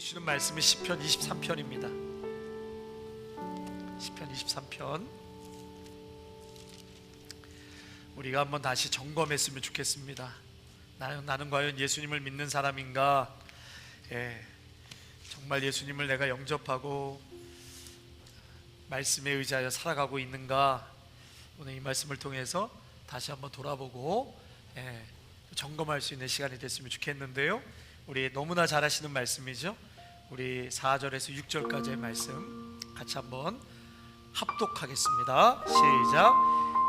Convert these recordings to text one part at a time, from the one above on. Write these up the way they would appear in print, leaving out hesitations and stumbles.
주시는 말씀이 시편 23편입니다. 시편 23편 우리가 한번 다시 점검했으면 좋겠습니다. 나는 과연 예수님을 믿는 사람인가? 정말 예수님을 내가 영접하고 말씀에 의지하여 살아가고 있는가? 오늘 이 말씀을 통해서 다시 한번 돌아보고 점검할 수 있는 시간이 됐으면 좋겠는데요, 우리 너무나 잘 아시는 말씀이죠. 우리 4절에서 6절까지의 말씀 같이 한번 합독하겠습니다. 시작.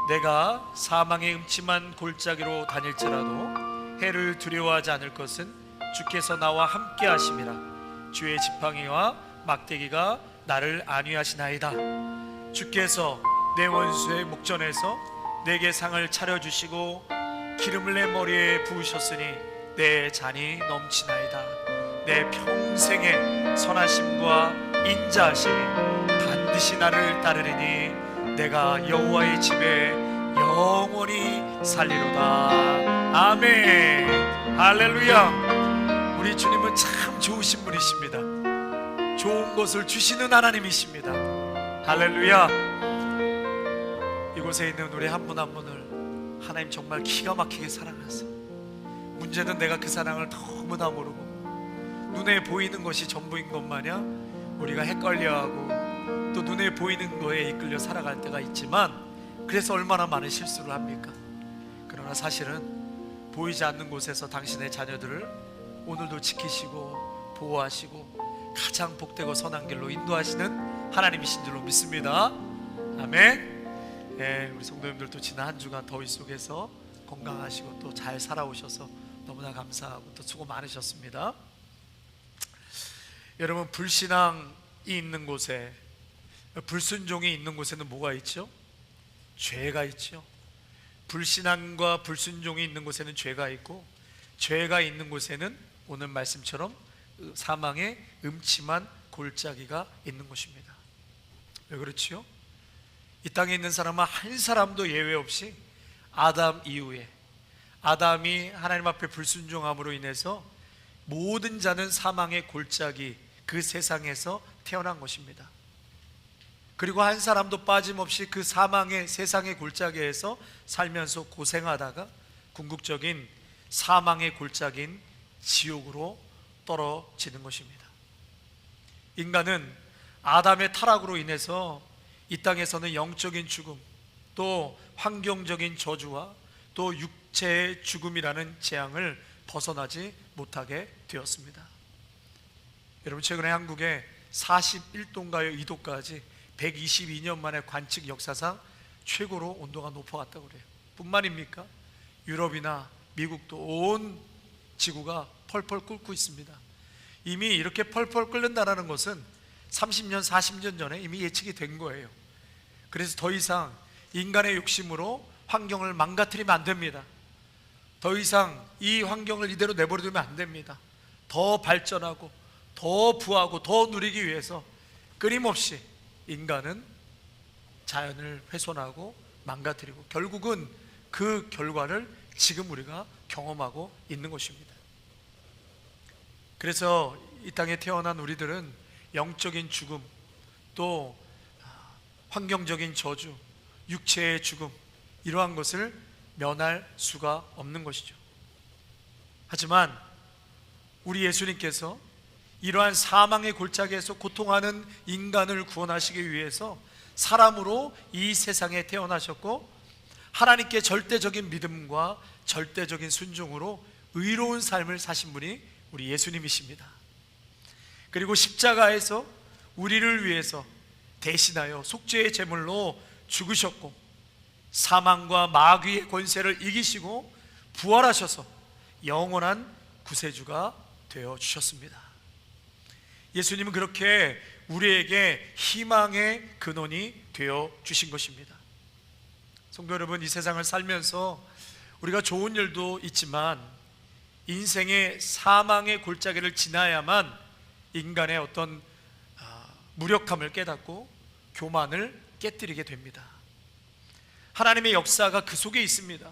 내가 사망의 음침한 골짜기로 다닐지라도 해를 두려워하지 않을 것은 주께서 나와 함께 하심이라. 주의 지팡이와 막대기가 나를 안위하시나이다. 주께서 내 원수의 목전에서 내게 상을 차려주시고 기름을 내 머리에 부으셨으니 내 잔이 넘치나이다. 내 평생의 선하심과 인자하심이 반드시 나를 따르리니 내가 여호와의 집에 영원히 살리로다. 아멘. 할렐루야. 우리 주님은 참 좋으신 분이십니다. 좋은 것을 주시는 하나님이십니다. 할렐루야. 이곳에 있는 우리 한 분 한 분을 하나님 정말 기가 막히게 사랑하세요. 문제는 내가 그 사랑을 너무나 모르고 눈에 보이는 것이 전부인 것 마냥 우리가 헷갈려하고 또 눈에 보이는 거에 이끌려 살아갈 때가 있지만, 그래서 얼마나 많은 실수를 합니까? 그러나 사실은 보이지 않는 곳에서 당신의 자녀들을 오늘도 지키시고 보호하시고 가장 복되고 선한 길로 인도하시는 하나님이신 줄로 믿습니다. 아멘. 우리 성도님들도 지난 한 주간 더위 속에서 건강하시고 또 잘 살아오셔서 너무나 감사하고 또 수고 많으셨습니다. 여러분, 불신앙이 있는 곳에, 불순종이 있는 곳에는 뭐가 있죠? 죄가 있죠. 불신앙과 불순종이 있는 곳에는 죄가 있고, 죄가 있는 곳에는 오늘 말씀처럼 사망의 음침한 골짜기가 있는 것입니다. 왜 그렇지요? 이 땅에 있는 사람은 한 사람도 예외 없이 아담 이후에, 아담이 하나님 앞에 불순종함으로 인해서 모든 자는 사망의 골짜기, 그 세상에서 태어난 것입니다. 그리고 한 사람도 빠짐없이 그 사망의 세상의 골짜기에서 살면서 고생하다가 궁극적인 사망의 골짜기인 지옥으로 떨어지는 것입니다. 인간은 아담의 타락으로 인해서 이 땅에서는 영적인 죽음, 또 환경적인 저주와 또 육체의 죽음이라는 재앙을 벗어나지 못하게 되었습니다. 여러분, 최근에 한국에 41도인가요 2도까지 122년 만에 관측 역사상 최고로 온도가 높아갔다고 그래요. 뿐만입니까? 유럽이나 미국도 온 지구가 펄펄 끓고 있습니다. 이미 이렇게 펄펄 끓는다는 것은 30년, 40년 전에 이미 예측이 된 거예요. 그래서 더 이상 인간의 욕심으로 환경을 망가뜨리면 안 됩니다. 더 이상 이 환경을 이대로 내버려두면 안 됩니다. 더 발전하고 더 부하고 더 누리기 위해서 끊임없이 인간은 자연을 훼손하고 망가뜨리고 결국은 그 결과를 지금 우리가 경험하고 있는 것입니다. 그래서 이 땅에 태어난 우리들은 영적인 죽음, 또 환경적인 저주, 육체의 죽음, 이러한 것을 면할 수가 없는 것이죠. 하지만 우리 예수님께서 이러한 사망의 골짜기에서 고통하는 인간을 구원하시기 위해서 사람으로 이 세상에 태어나셨고, 하나님께 절대적인 믿음과 절대적인 순종으로 의로운 삶을 사신 분이 우리 예수님이십니다. 그리고 십자가에서 우리를 위해서 대신하여 속죄의 제물로 죽으셨고, 사망과 마귀의 권세를 이기시고 부활하셔서 영원한 구세주가 되어 주셨습니다. 예수님은 그렇게 우리에게 희망의 근원이 되어 주신 것입니다. 성도 여러분, 이 세상을 살면서 우리가 좋은 일도 있지만 인생의 사망의 골짜기를 지나야만 인간의 어떤 무력함을 깨닫고 교만을 깨뜨리게 됩니다. 하나님의 역사가 그 속에 있습니다.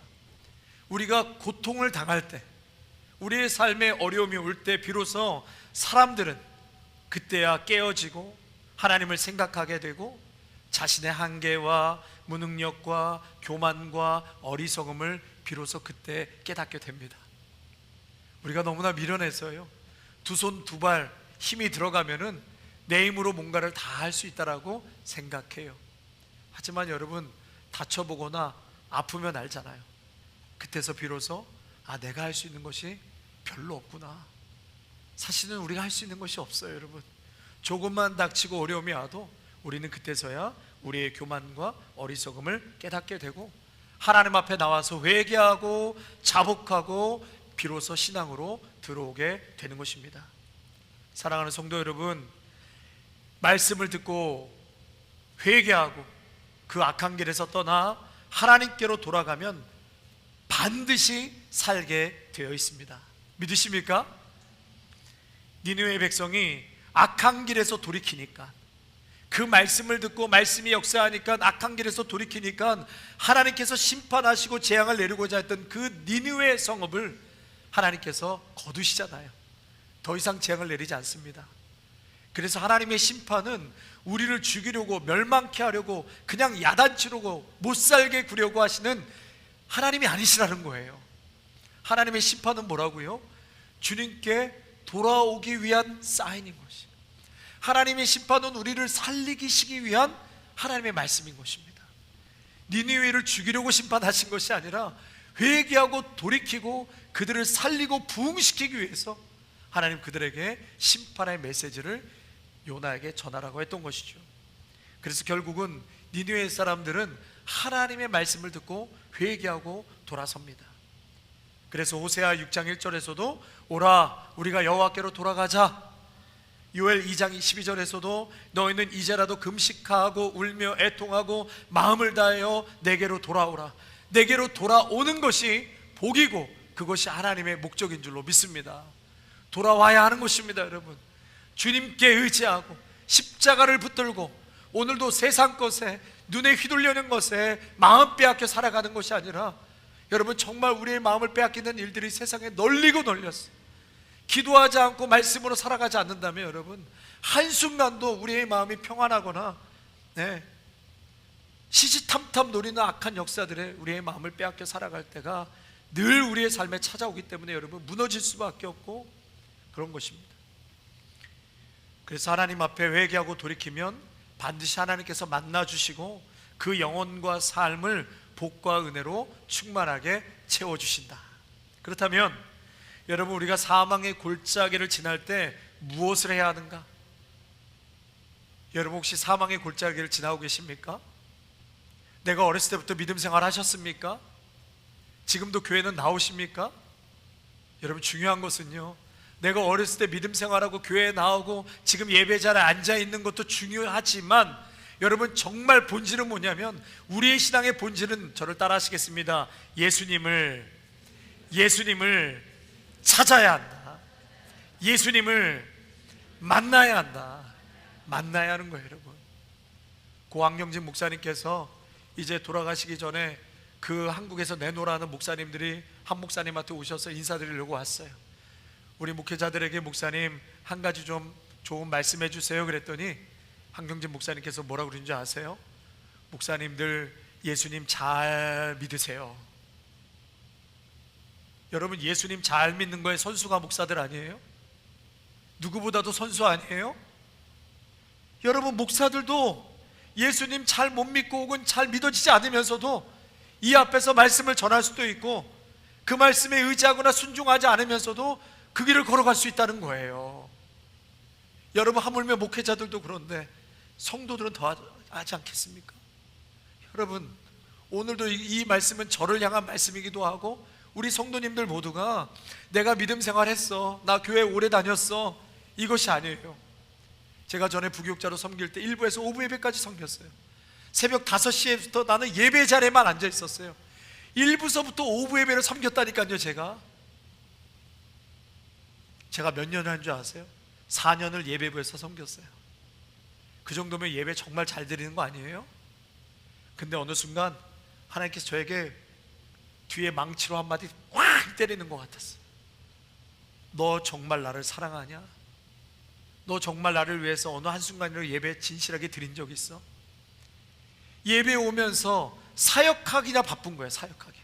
우리가 고통을 당할 때, 우리의 삶에 어려움이 올 때 비로소 사람들은 그때야 깨어지고 하나님을 생각하게 되고 자신의 한계와 무능력과 교만과 어리석음을 비로소 그때 깨닫게 됩니다. 우리가 너무나 미련해서요, 두 손 두 발 힘이 들어가면은 내 힘으로 뭔가를 다 할 수 있다라고 생각해요. 하지만 여러분, 다쳐보거나 아프면 알잖아요. 그때서 비로소 내가 할 수 있는 것이 별로 없구나. 사실은 우리가 할 수 있는 것이 없어요. 여러분, 조금만 닥치고 어려움이 와도 우리는 그때서야 우리의 교만과 어리석음을 깨닫게 되고 하나님 앞에 나와서 회개하고 자복하고 비로소 신앙으로 들어오게 되는 것입니다. 사랑하는 성도 여러분, 말씀을 듣고 회개하고 그 악한 길에서 떠나 하나님께로 돌아가면 반드시 살게 되어 있습니다. 믿으십니까? 니느웨 백성이 악한 길에서 돌이키니까, 그 말씀을 듣고 말씀이 역사하니까 악한 길에서 돌이키니까 하나님께서 심판하시고 재앙을 내리고자 했던 그 니느웨 성읍을 하나님께서 거두시잖아요. 더 이상 재앙을 내리지 않습니다. 그래서 하나님의 심판은 우리를 죽이려고, 멸망케 하려고, 그냥 야단치려고, 못살게 구려고 하시는 하나님이 아니시라는 거예요. 하나님의 심판은 뭐라고요? 주님께 돌아오기 위한 사인인 것이, 하나님의 심판은 우리를 살리시기 위한 하나님의 말씀인 것입니다. 니느웨를 죽이려고 심판하신 것이 아니라 회개하고 돌이키고 그들을 살리고 부흥시키기 위해서 하나님 그들에게 심판의 메시지를 요나에게 전하라고 했던 것이죠. 그래서 결국은 니느웨 사람들은 하나님의 말씀을 듣고 회개하고 돌아섭니다. 그래서 호세아 6장 1절에서도 오라 우리가 여호와께로 돌아가자, 요엘 2장 12절에서도 너희는 이제라도 금식하고 울며 애통하고 마음을 다하여 내게로 돌아오라, 내게로 돌아오는 것이 복이고 그것이 하나님의 목적인 줄로 믿습니다. 돌아와야 하는 것입니다. 여러분, 주님께 의지하고 십자가를 붙들고 오늘도 세상 것에, 눈에 휘둘려는 것에 마음 빼앗겨 살아가는 것이 아니라, 여러분 정말 우리의 마음을 빼앗기는 일들이 세상에 널리고 널렸어요. 기도하지 않고 말씀으로 살아가지 않는다면 여러분, 한순간도 우리의 마음이 평안하거나 시시탐탐 노리는 악한 역사들에 우리의 마음을 빼앗겨 살아갈 때가 늘 우리의 삶에 찾아오기 때문에 여러분, 무너질 수밖에 없고 그런 것입니다. 그래서 하나님 앞에 회개하고 돌이키면 반드시 하나님께서 만나주시고 그 영혼과 삶을 복과 은혜로 충만하게 채워주신다. 그렇다면 여러분, 우리가 사망의 골짜기를 지날 때 무엇을 해야 하는가? 여러분 혹시 사망의 골짜기를 지나고 계십니까? 내가 어렸을 때부터 믿음 생활 하셨습니까? 지금도 교회는 나오십니까? 여러분, 중요한 것은요, 내가 어렸을 때 믿음 생활하고 교회에 나오고 지금 예배 자리에 앉아 있는 것도 중요하지만 여러분, 정말 본질은 뭐냐면, 우리의 신앙의 본질은, 저를 따라 하시겠습니다. 예수님을 찾아야 한다. 예수님을 만나야 한다. 만나야 하는 거예요. 여러분, 고학령진 목사님께서 이제 돌아가시기 전에 그 한국에서 내노라는 목사님들이 한 목사님한테 오셔서 인사드리려고 왔어요. 우리 목회자들에게 목사님 한 가지 좀 좋은 말씀해 주세요 그랬더니 한경진 목사님께서 뭐라고 그러는지 아세요? 목사님들 예수님 잘 믿으세요. 여러분, 예수님 잘 믿는 거에 선수가 목사들 아니에요? 누구보다도 선수 아니에요? 여러분, 목사들도 예수님 잘 못 믿고 혹은 잘 믿어지지 않으면서도 이 앞에서 말씀을 전할 수도 있고 그 말씀에 의지하거나 순종하지 않으면서도 그 길을 걸어갈 수 있다는 거예요. 여러분, 하물며 목회자들도 그런데 성도들은 더 하지 않겠습니까? 여러분, 오늘도 이 말씀은 저를 향한 말씀이기도 하고 우리 성도님들 모두가 내가 믿음 생활했어, 나 교회 오래 다녔어, 이것이 아니에요. 제가 전에 부교육자로 섬길 때 1부에서 5부 예배까지 섬겼어요. 새벽 5시에부터 나는 예배 자리에만 앉아 있었어요. 1부서부터 5부 예배를 섬겼다니까요. 제가 몇 년을 한 줄 아세요? 4년을 예배부에서 섬겼어요. 그 정도면 예배 정말 잘 드리는 거 아니에요? 근데 어느 순간 하나님께서 저에게 뒤에 망치로 한마디 확 때리는 것 같았어요. 너 정말 나를 사랑하냐? 너 정말 나를 위해서 어느 한순간이라도 예배 진실하게 드린 적 있어? 예배 오면서 사역하기나 바쁜 거야. 사역하기.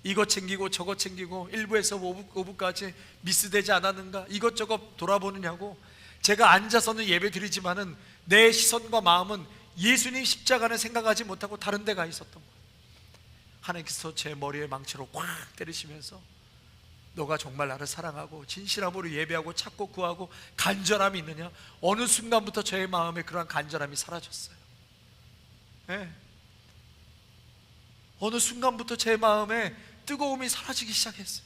이거 챙기고 저거 챙기고 1부에서 5부까지 미스되지 않았는가, 이것저것 돌아보느냐고. 제가 앉아서는 예배 드리지만은 내 시선과 마음은 예수님 십자가는 생각하지 못하고 다른 데가 있었던 거예요. 하나님께서 제 머리에 망치로 꽉 때리시면서 너가 정말 나를 사랑하고 진실함으로 예배하고 찾고 구하고 간절함이 있느냐? 어느 순간부터 저의 마음에 그러한 간절함이 사라졌어요. 네. 어느 순간부터 제 마음에 뜨거움이 사라지기 시작했어요.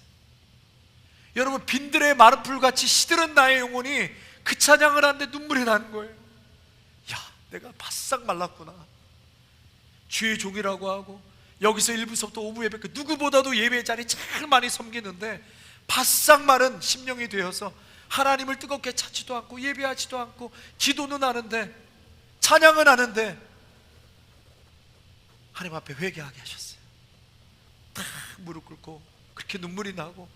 여러분, 빈들의 마른 풀같이 시들은 나의 영혼이 그 찬양을 하는데 눈물이 나는 거예요. 야, 내가 바싹 말랐구나. 주의 종이라고 하고 여기서 1부서부터 5부 예배, 누구보다도 예배 자리 잘 많이 섬기는데 바싹 마른 심령이 되어서 하나님을 뜨겁게 찾지도 않고 예배하지도 않고 기도는 하는데 찬양은 하는데 하나님 앞에 회개하게 하셨어요. 다 무릎 꿇고 그렇게 눈물이 나고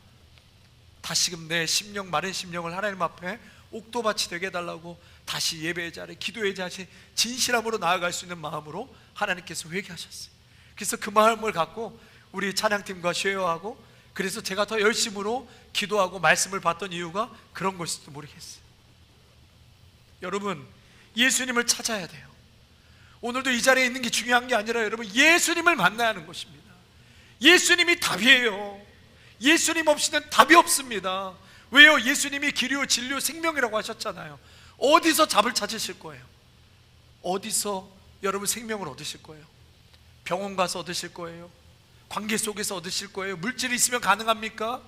다시금 내 심령, 마른 심령을 하나님 앞에 옥도밭이 되게 해달라고 다시 예배의 자리, 기도의 자리, 진실함으로 나아갈 수 있는 마음으로 하나님께서 회개하셨어요. 그래서 그 마음을 갖고 우리 찬양팀과 쉐어하고, 그래서 제가 더 열심으로 기도하고 말씀을 받던 이유가 그런 것일지도 모르겠어요. 여러분, 예수님을 찾아야 돼요. 오늘도 이 자리에 있는 게 중요한 게 아니라 여러분, 예수님을 만나야 하는 것입니다. 예수님이 답이에요. 예수님 없이는 답이 없습니다. 왜요? 예수님이 길이요 진리요 생명이라고 하셨잖아요. 어디서 답을 찾으실 거예요? 어디서 여러분 생명을 얻으실 거예요? 병원 가서 얻으실 거예요? 관계 속에서 얻으실 거예요? 물질이 있으면 가능합니까?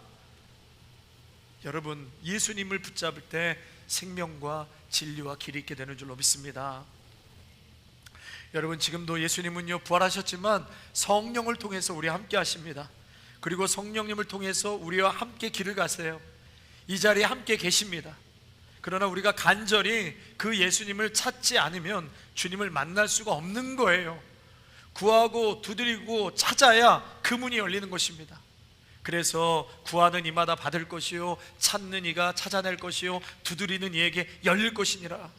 여러분, 예수님을 붙잡을 때 생명과 진리와 길이 있게 되는 줄로 믿습니다. 여러분, 지금도 예수님은요 부활하셨지만 성령을 통해서 우리와 함께 하십니다. 그리고 성령님을 통해서 우리와 함께 길을 가세요. 이 자리에 함께 계십니다. 그러나 우리가 간절히 그 예수님을 찾지 않으면 주님을 만날 수가 없는 거예요. 구하고 두드리고 찾아야 그 문이 열리는 것입니다. 그래서 구하는 이마다 받을 것이요 찾는 이가 찾아낼 것이요 두드리는 이에게 열릴 것이니라.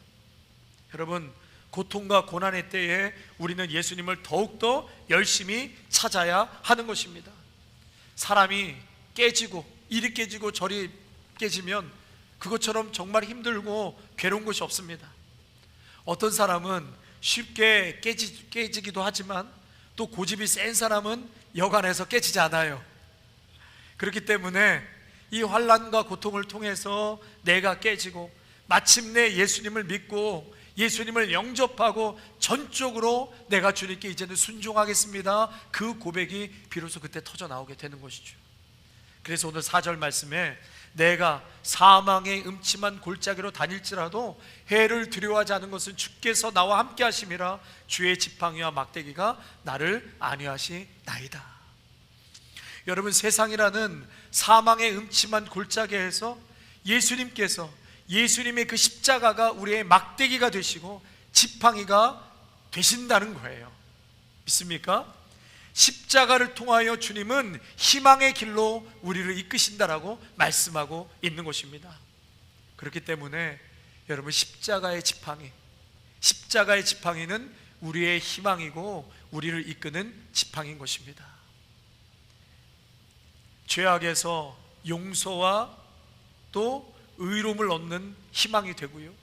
여러분, 고통과 고난의 때에 우리는 예수님을 더욱더 열심히 찾아야 하는 것입니다. 사람이 깨지고 이리 깨지고 저리 깨지면 그것처럼 정말 힘들고 괴로운 것이 없습니다. 어떤 사람은 쉽게 깨지기도 하지만 또 고집이 센 사람은 여간해서 깨지지 않아요. 그렇기 때문에 이 환난과 고통을 통해서 내가 깨지고 마침내 예수님을 믿고 예수님을 영접하고 전적으로 내가 주님께 이제는 순종하겠습니다, 그 고백이 비로소 그때 터져 나오게 되는 것이죠. 그래서 오늘 4절 말씀에 내가 사망의 음침한 골짜기로 다닐지라도 해를 두려워하지 않은 것은 주께서 나와 함께 하심이라. 주의 지팡이와 막대기가 나를 안위하시나이다. 여러분, 세상이라는 사망의 음침한 골짜기에서 예수님께서, 예수님의 그 십자가가 우리의 막대기가 되시고 지팡이가 되신다는 거예요. 믿습니까? 십자가를 통하여 주님은 희망의 길로 우리를 이끄신다라고 말씀하고 있는 것입니다. 그렇기 때문에 여러분, 십자가의 지팡이는 우리의 희망이고 우리를 이끄는 지팡이인 것입니다. 죄악에서 용서와 또 의로움을 얻는 희망이 되고요,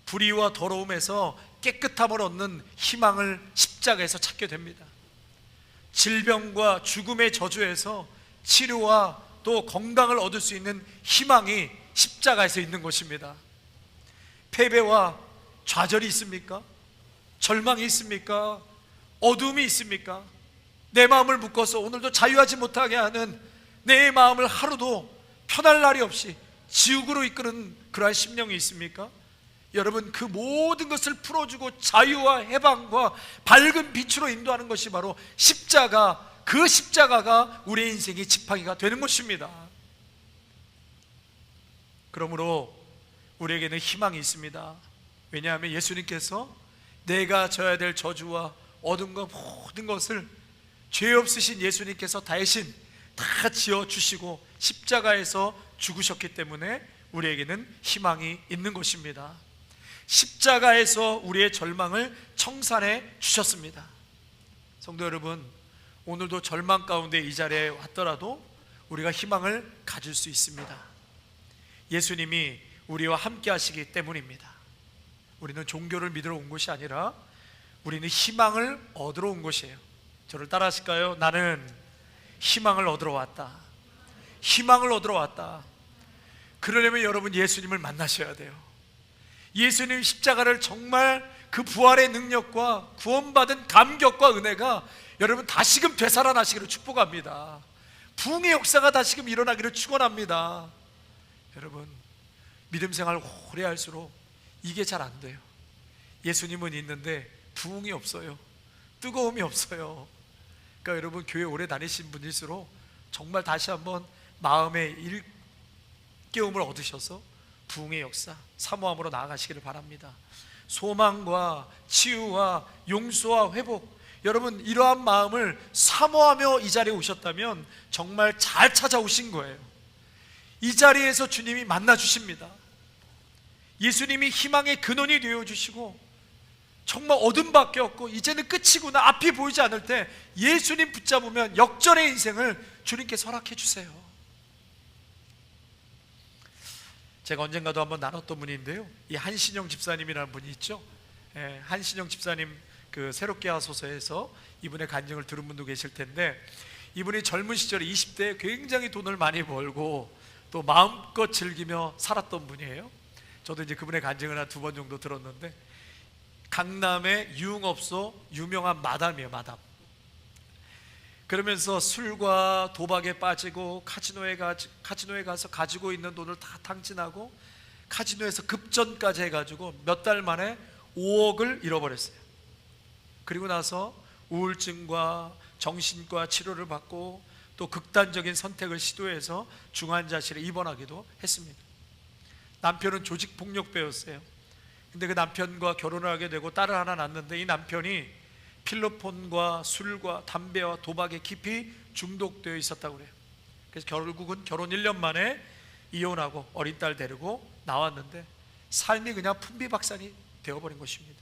불의와 더러움에서 깨끗함을 얻는 희망을 십자가에서 찾게 됩니다. 질병과 죽음의 저주에서 치료와 또 건강을 얻을 수 있는 희망이 십자가에서 있는 것입니다. 패배와 좌절이 있습니까? 절망이 있습니까? 어둠이 있습니까? 내 마음을 묶어서 오늘도 자유하지 못하게 하는 내 마음을 하루도 편할 날이 없이 지옥으로 이끄는 그러한 심령이 있습니까? 여러분, 그 모든 것을 풀어주고 자유와 해방과 밝은 빛으로 인도하는 것이 바로 십자가, 그 십자가가 우리의 인생의 지팡이가 되는 것입니다. 그러므로 우리에게는 희망이 있습니다. 왜냐하면 예수님께서 내가 져야 될 저주와 어둠과 모든 것을 죄 없으신 예수님께서 대신 다 지어주시고 십자가에서 죽으셨기 때문에 우리에게는 희망이 있는 것입니다. 십자가에서 우리의 절망을 청산해 주셨습니다. 성도 여러분, 오늘도 절망 가운데 이 자리에 왔더라도 우리가 희망을 가질 수 있습니다. 예수님이 우리와 함께 하시기 때문입니다. 우리는 종교를 믿으러 온 것이 아니라 우리는 희망을 얻으러 온 것이에요. 저를 따라 하실까요? 나는 희망을 얻으러 왔다. 희망을 얻으러 왔다. 그러려면 여러분 예수님을 만나셔야 돼요. 예수님 십자가를 정말 그 부활의 능력과 구원받은 감격과 은혜가 여러분 다시금 되살아나시기를 축복합니다. 부흥의 역사가 다시금 일어나기를 축원합니다. 여러분, 믿음 생활 오래 할수록 이게 잘 안 돼요. 예수님은 있는데 부흥이 없어요. 뜨거움이 없어요. 그러니까 여러분, 교회 오래 다니신 분일수록 정말 다시 한번 마음의 일깨움을 얻으셔서 부흥의 역사, 사모함으로 나아가시기를 바랍니다. 소망과 치유와 용서와 회복, 여러분 이러한 마음을 사모하며 이 자리에 오셨다면 정말 잘 찾아오신 거예요. 이 자리에서 주님이 만나 주십니다. 예수님이 희망의 근원이 되어주시고 정말 어둠밖에 없고 이제는 끝이구나, 앞이 보이지 않을 때 예수님 붙잡으면 역전의 인생을 주님께 허락해 주세요. 제가 언젠가도 한번 나눴던 분인데요, 이 한신영 집사님이라는 분이 있죠. 한신영 집사님 그 새롭게 하소서에서 이분의 간증을 들은 분도 계실 텐데, 이분이 젊은 시절에 20대에 굉장히 돈을 많이 벌고 또 마음껏 즐기며 살았던 분이에요. 저도 이제 그분의 간증을 한 2번 정도 들었는데, 강남의 유흥업소 유명한 마담이에요, 마담. 그러면서 술과 도박에 빠지고 카지노에 가서 가지고 있는 돈을 다 탕진하고 카지노에서 급전까지 해가지고 몇 달 만에 5억을 잃어버렸어요. 그리고 나서 우울증과 정신과 치료를 받고 또 극단적인 선택을 시도해서 중환자실에 입원하기도 했습니다. 남편은 조직폭력배였어요. 근데 그 남편과 결혼을 하게 되고 딸을 하나 낳았는데, 이 남편이 필로폰과 술과 담배와 도박에 깊이 중독되어 있었다고 그래요. 그래서 결국은 결혼 1년 만에 이혼하고 어린 딸 데리고 나왔는데 삶이 그냥 풍비박산이 되어버린 것입니다.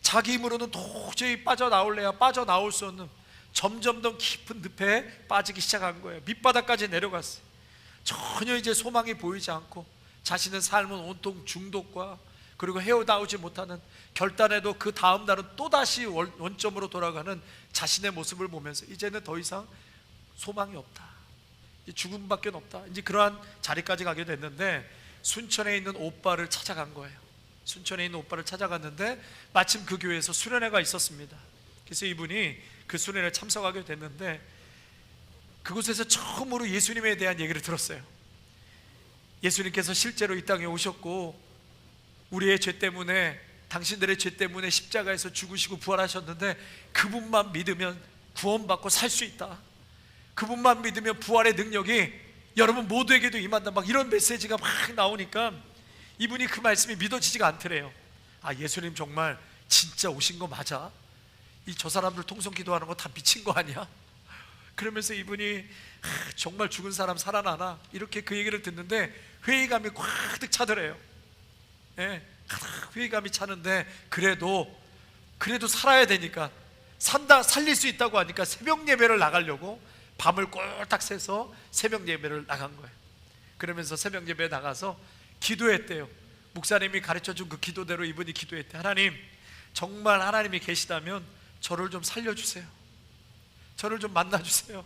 자기 힘으로는 도저히 빠져나올래야 빠져나올 수 없는 점점 더 깊은 늪에 빠지기 시작한 거예요. 밑바닥까지 내려갔어요. 전혀 이제 소망이 보이지 않고 자신의 삶은 온통 중독과 그리고 헤어나오지 못하는, 결단해도 그 다음 날은 또다시 원점으로 돌아가는 자신의 모습을 보면서 이제는 더 이상 소망이 없다, 이제 죽음밖에 없다, 이제 그러한 자리까지 가게 됐는데, 순천에 있는 오빠를 찾아간 거예요. 순천에 있는 오빠를 찾아갔는데 마침 그 교회에서 수련회가 있었습니다. 그래서 이분이 그 수련회에 참석하게 됐는데, 그곳에서 처음으로 예수님에 대한 얘기를 들었어요. 예수님께서 실제로 이 땅에 오셨고 우리의 죄 때문에, 당신들의 죄 때문에 십자가에서 죽으시고 부활하셨는데 그분만 믿으면 구원받고 살 수 있다, 그분만 믿으면 부활의 능력이 여러분 모두에게도 임한다, 막 이런 메시지가 막 나오니까 이분이 그 말씀이 믿어지지가 않더래요. 아, 예수님 정말 진짜 오신 거 맞아? 저 사람들 통성 기도하는 거 다 미친 거 아니야? 그러면서 이분이 정말 죽은 사람 살아나나, 이렇게 그 얘기를 듣는데 회의감이 가득 차더래요. 회의감이 차는데 그래도 살아야 되니까, 살릴 수 있다고 하니까 새벽 예배를 나가려고 밤을 꼴딱 새서 새벽 예배를 나간 거예요. 그러면서 새벽 예배에 나가서 기도했대요. 목사님이 가르쳐준 그 기도대로 이분이 기도했대. 하나님, 정말 하나님이 계시다면 저를 좀 살려주세요. 저를 좀 만나주세요.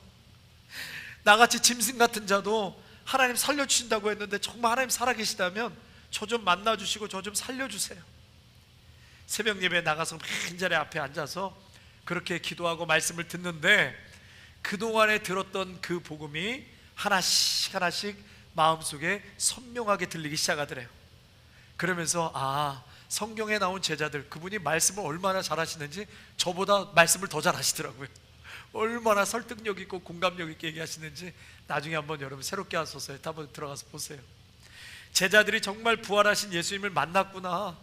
나같이 짐승 같은 자도 하나님 살려주신다고 했는데 정말 하나님 살아계시다면 저 좀 만나주시고 저 좀 살려주세요. 새벽 예배에 나가서 빈자리 앞에 앉아서 그렇게 기도하고 말씀을 듣는데, 그동안에 들었던 그 복음이 하나씩 하나씩 마음속에 선명하게 들리기 시작하더래요. 그러면서 성경에 나온 제자들, 그분이 말씀을 얼마나 잘하시는지 저보다 말씀을 더 잘하시더라고요. 얼마나 설득력 있고 공감력 있게 얘기하시는지 나중에 한번 여러분 새롭게 하소서에 한번 들어가서 보세요. 제자들이 정말 부활하신 예수님을 만났구나,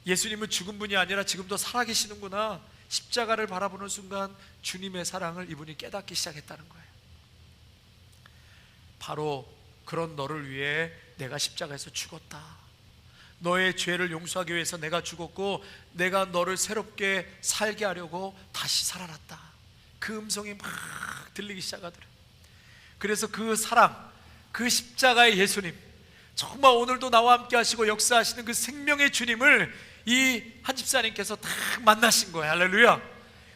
예수님은 죽은 분이 아니라 지금도 살아계시는구나, 십자가를 바라보는 순간 주님의 사랑을 이분이 깨닫기 시작했다는 거예요. 바로 그런 너를 위해 내가 십자가에서 죽었다. 너의 죄를 용서하기 위해서 내가 죽었고 내가 너를 새롭게 살게 하려고 다시 살아났다. 그 음성이 막 들리기 시작하더라. 그래서 그 사랑, 그 십자가의 예수님, 정말 오늘도 나와 함께 하시고 역사하시는 그 생명의 주님을 이 한 집사님께서 딱 만나신 거예요. 할렐루야.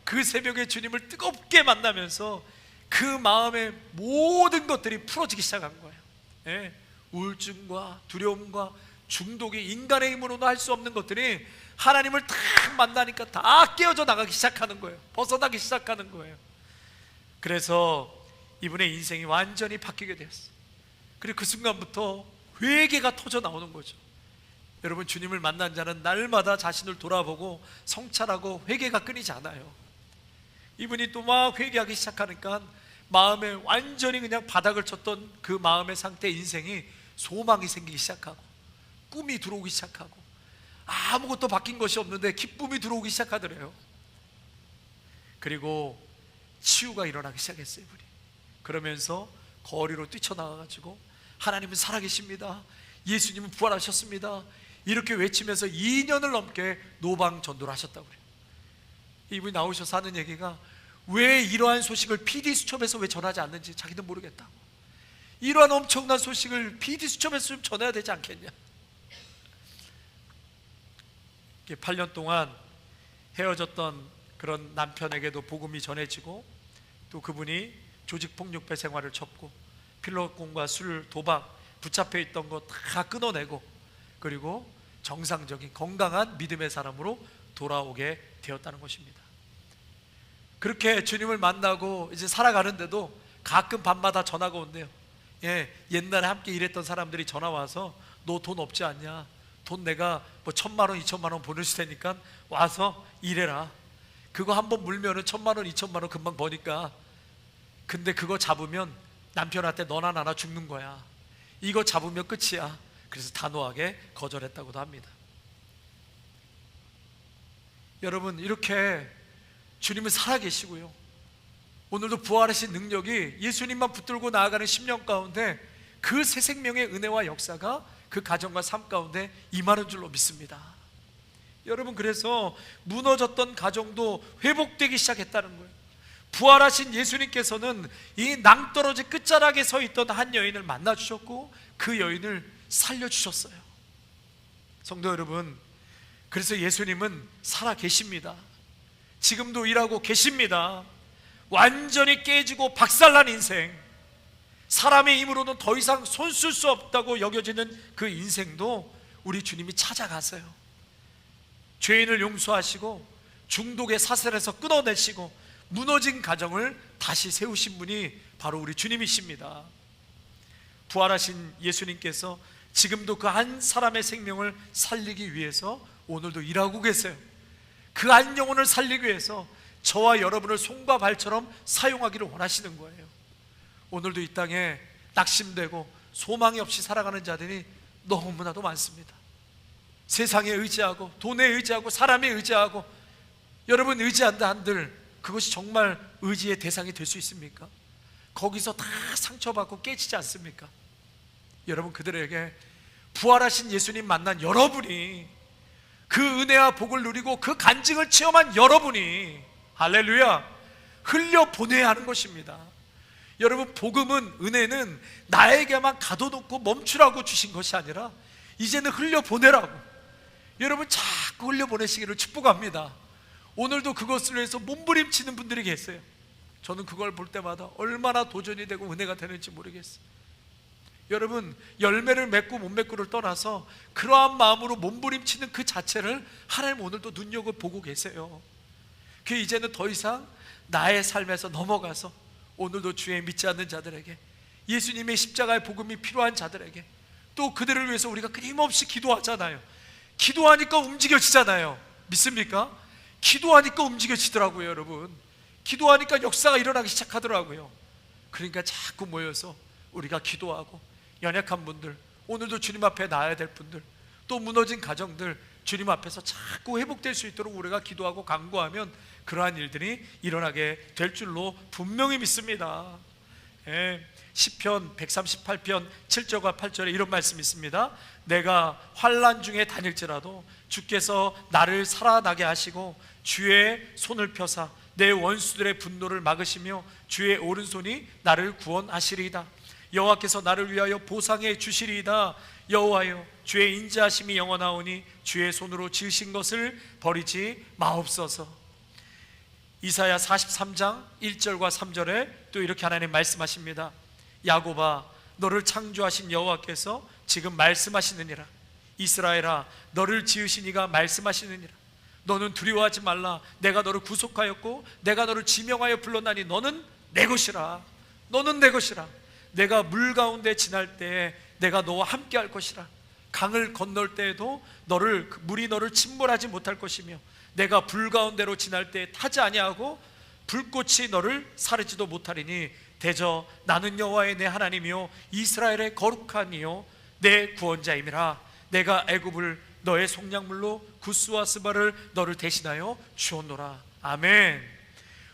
그 새벽에 주님을 뜨겁게 만나면서 그 마음의 모든 것들이 풀어지기 시작한 거예요. 예, 우울증과 두려움과 중독이 인간의 힘으로는 할 수 없는 것들이 하나님을 딱 만나니까 다 깨어져 나가기 시작하는 거예요. 벗어나기 시작하는 거예요. 그래서 이분의 인생이 완전히 바뀌게 되었어요. 그리고 그 순간부터 회개가 터져 나오는 거죠. 여러분, 주님을 만난 자는 날마다 자신을 돌아보고 성찰하고 회개가 끊이지 않아요. 이분이 또 막 회개하기 시작하니까 마음에 완전히 그냥 바닥을 쳤던 그 마음의 상태, 인생이 소망이 생기기 시작하고 꿈이 들어오기 시작하고 아무것도 바뀐 것이 없는데 기쁨이 들어오기 시작하더래요. 그리고 치유가 일어나기 시작했어요. 이분이 그러면서 거리로 뛰쳐나가가지고 하나님은 살아계십니다, 예수님은 부활하셨습니다, 이렇게 외치면서 2년을 넘게 노방 전도를 하셨다고 그래요. 이분이 나오셔서 하는 얘기가 왜 이러한 소식을 PD수첩에서 왜 전하지 않는지 자기도 모르겠다고. 이러한 엄청난 소식을 PD수첩에서 좀 전해야 되지 않겠냐. 8년 동안 헤어졌던 그런 남편에게도 복음이 전해지고 또 그분이 조직폭력배 생활을 접고 필로폰과 술, 도박 붙잡혀 있던 거 다 끊어내고 그리고 정상적인 건강한 믿음의 사람으로 돌아오게 되었다는 것입니다. 그렇게 주님을 만나고 이제 살아가는데도 가끔 밤마다 전화가 온대요. 예, 옛날에 함께 일했던 사람들이 전화 와서 너 돈 없지 않냐? 돈 내가 뭐 1,000만 원, 2,000만 원 보내줄 테니까 와서 일해라. 그거 한번 물면은 1,000만 원, 2,000만 원 금방 버니까. 근데 그거 잡으면 남편한테 너나 나나 죽는 거야. 이거 잡으면 끝이야. 그래서 단호하게 거절했다고도 합니다. 여러분, 이렇게 주님은 살아계시고요, 오늘도 부활하신 능력이 예수님만 붙들고 나아가는 10년 가운데 그 새 생명의 은혜와 역사가 그 가정과 삶 가운데 임하는 줄로 믿습니다. 여러분, 그래서 무너졌던 가정도 회복되기 시작했다는 거예요. 부활하신 예수님께서는 이 낭떠러지 끝자락에 서 있던 한 여인을 만나주셨고 그 여인을 살려주셨어요. 성도 여러분, 그래서 예수님은 살아계십니다. 지금도 일하고 계십니다. 완전히 깨지고 박살난 인생, 사람의 힘으로는 더 이상 손쓸 수 없다고 여겨지는 그 인생도 우리 주님이 찾아가세요. 죄인을 용서하시고 중독의 사슬에서 끊어내시고 무너진 가정을 다시 세우신 분이 바로 우리 주님이십니다. 부활하신 예수님께서 지금도 그 한 사람의 생명을 살리기 위해서 오늘도 일하고 계세요. 그 한 영혼을 살리기 위해서 저와 여러분을 손과 발처럼 사용하기를 원하시는 거예요. 오늘도 이 땅에 낙심되고 소망이 없이 살아가는 자들이 너무나도 많습니다. 세상에 의지하고 돈에 의지하고 사람에 의지하고, 여러분 의지한다 한들 그것이 정말 의지의 대상이 될 수 있습니까? 거기서 다 상처받고 깨지지 않습니까? 여러분, 그들에게 부활하신 예수님 만난 여러분이, 그 은혜와 복을 누리고 그 간증을 체험한 여러분이, 할렐루야, 흘려보내야 하는 것입니다. 여러분, 복음은, 은혜는 나에게만 가둬놓고 멈추라고 주신 것이 아니라 이제는 흘려보내라고. 여러분, 자꾸 흘려보내시기를 축복합니다. 오늘도 그것을 위해서 몸부림치는 분들이 계세요. 저는 그걸 볼 때마다 얼마나 도전이 되고 은혜가 되는지 모르겠어요. 여러분, 열매를 맺고 못 맺고를 떠나서 그러한 마음으로 몸부림치는 그 자체를 하나님 오늘도 눈여겨보고 계세요. 그 이제는 더 이상 나의 삶에서 넘어가서 오늘도 주의 믿지 않는 자들에게, 예수님의 십자가의 복음이 필요한 자들에게, 또 그들을 위해서 우리가 끊임없이 기도하잖아요. 기도하니까 움직여지잖아요. 믿습니까? 기도하니까 움직여지더라고요. 여러분, 기도하니까 역사가 일어나기 시작하더라고요. 그러니까 자꾸 모여서 우리가 기도하고, 연약한 분들, 오늘도 주님 앞에 나아야 될 분들, 또 무너진 가정들 주님 앞에서 자꾸 회복될 수 있도록 우리가 기도하고 간구하면 그러한 일들이 일어나게 될 줄로 분명히 믿습니다. 예, 시편 138편 7절과 8절에 이런 말씀이 있습니다. 내가 환난 중에 다닐지라도 주께서 나를 살아나게 하시고 주의 손을 펴사 내 원수들의 분노를 막으시며 주의 오른손이 나를 구원하시리이다. 여호와께서 나를 위하여 보상해 주시리이다. 여호와여 주의 인자하심이 영원하오니 주의 손으로 지으신 것을 버리지 마옵소서. 이사야 43장 1절과 3절에 또 이렇게 하나님 말씀하십니다. 야곱아 너를 창조하신 여호와께서 지금 말씀하시느니라. 이스라엘아 너를 지으신 이가 말씀하시느니라. 너는 두려워하지 말라. 내가 너를 구속하였고 내가 너를 지명하여 불렀나니 너는 내 것이라. 너는 내 것이라. 내가 물 가운데 지날 때에 내가 너와 함께 할 것이라. 강을 건널 때에도 물이 너를 침몰하지 못할 것이며 내가 불 가운데로 지날 때에 타지 아니하고 불꽃이 너를 사르지도 못하리니 대저 나는 여호와의 내 하나님이요 이스라엘의 거룩한 이요 내 구원자임이라. 내가 애굽을 너의 속량물로 구스와 스바를 너를 대신하여 주었노라. 아멘.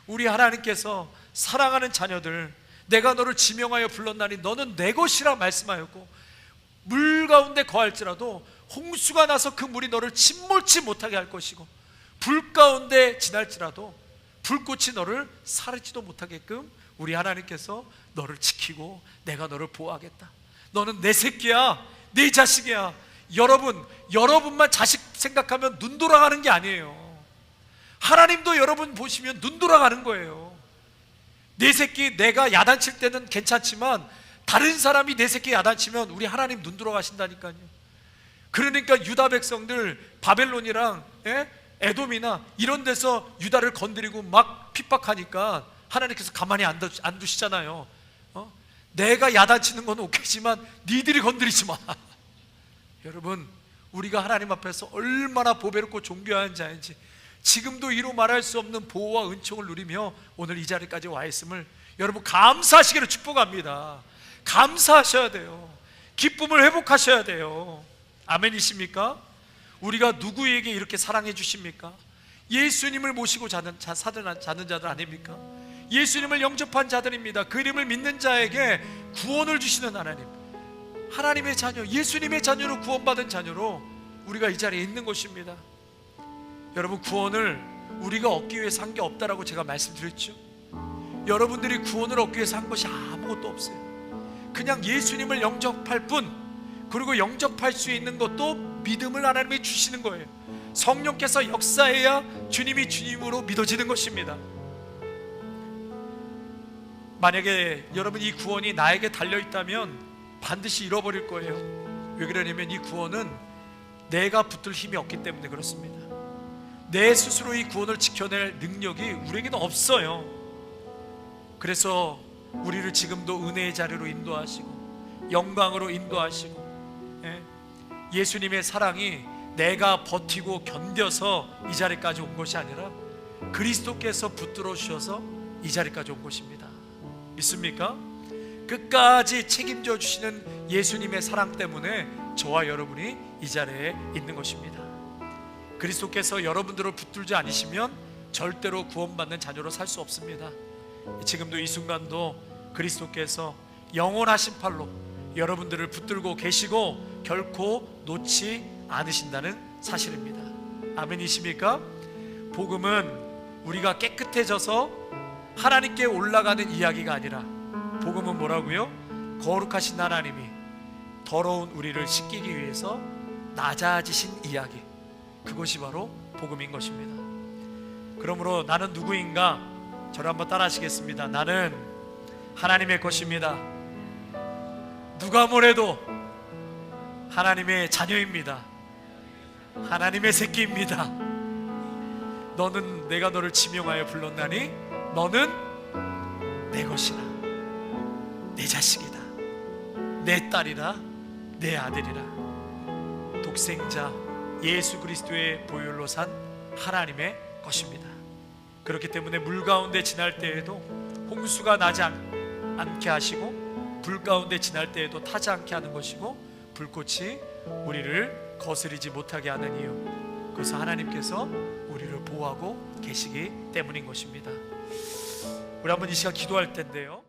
우리 하나님께서 사랑하는 자녀들, 내가 너를 지명하여 불렀나니 너는 내 것이라 말씀하였고 물 가운데 거할지라도 홍수가 나서 그 물이 너를 침몰치 못하게 할 것이고 불 가운데 지날지라도 불꽃이 너를 사르지도 못하게끔 우리 하나님께서 너를 지키고 내가 너를 보호하겠다. 너는 내 새끼야, 내 자식이야. 여러분만 자식 생각하면 눈 돌아가는 게 아니에요. 하나님도 여러분 보시면 눈 돌아가는 거예요. 내 새끼 내가 야단칠 때는 괜찮지만 다른 사람이 내 새끼 야단치면 우리 하나님 눈 돌아가신다니까요. 그러니까 유다 백성들 바벨론이랑 에돔이나 이런 데서 유다를 건드리고 막 핍박하니까 하나님께서 가만히 안 두시잖아요. 내가 야단치는 건 오케이지만 니들이 건드리지 마. 여러분 우리가 하나님 앞에서 얼마나 보배롭고 존귀한 자인지 지금도 이루 말할 수 없는 보호와 은총을 누리며 오늘 이 자리까지 와 있음을 여러분 감사하시기를 축복합니다. 감사하셔야 돼요. 기쁨을 회복하셔야 돼요. 아멘이십니까? 우리가 누구에게 이렇게 사랑해 주십니까? 예수님을 모시고 자는 자들 아닙니까? 예수님을 영접한 자들입니다. 그 이름을 믿는 자에게 구원을 주시는 하나님, 하나님의 자녀, 예수님의 자녀로 구원받은 자녀로 우리가 이 자리에 있는 것입니다. 여러분 구원을 우리가 얻기 위해서 한 게 없다라고 제가 말씀드렸죠. 여러분들이 구원을 얻기 위해서 한 것이 아무것도 없어요. 그냥 예수님을 영접할 뿐. 그리고 영접할 수 있는 것도 믿음을 하나님이 주시는 거예요. 성령께서 역사해야 주님이 주님으로 믿어지는 것입니다. 만약에 여러분 이 구원이 나에게 달려있다면 반드시 잃어버릴 거예요. 왜 그러냐면 이 구원은 내가 붙들 힘이 없기 때문에 그렇습니다. 내 스스로 이 구원을 지켜낼 능력이 우리에게는 없어요. 그래서 우리를 지금도 은혜의 자리로 인도하시고 영광으로 인도하시고 예수님의 사랑이 내가 버티고 견뎌서 이 자리까지 온 것이 아니라 그리스도께서 붙들어 주셔서 이 자리까지 온 것입니다. 믿습니까? 끝까지 책임져 주시는 예수님의 사랑 때문에 저와 여러분이 이 자리에 있는 것입니다. 그리스도께서 여러분들을 붙들지 않으시면 절대로 구원받는 자녀로 살 수 없습니다. 지금도 이 순간도 그리스도께서 영원하신 팔로 여러분들을 붙들고 계시고 결코 놓지 않으신다는 사실입니다. 아멘이십니까? 복음은 우리가 깨끗해져서 하나님께 올라가는 이야기가 아니라 복음은 뭐라고요? 거룩하신 하나님이 더러운 우리를 씻기기 위해서 낮아지신 이야기, 그것이 바로 복음인 것입니다. 그러므로 나는 누구인가? 저를 한번 따라 하시겠습니다. 나는 하나님의 것입니다. 누가 뭐래도 하나님의 자녀입니다. 하나님의 새끼입니다. 너는 내가 너를 지명하여 불렀나니 너는 내 것이라, 내 자식이다, 내 딸이라, 내 아들이라. 독생자 예수 그리스도의 보혈로 산 하나님의 것입니다. 그렇기 때문에 물 가운데 지날 때에도 홍수가 나지 않게 하시고 불 가운데 지날 때에도 타지 않게 하는 것이고 불꽃이 우리를 거스리지 못하게 하는 이유, 그것은 하나님께서 우리를 보호하고 계시기 때문인 것입니다. 우리 한번 이 시간 기도할 텐데요.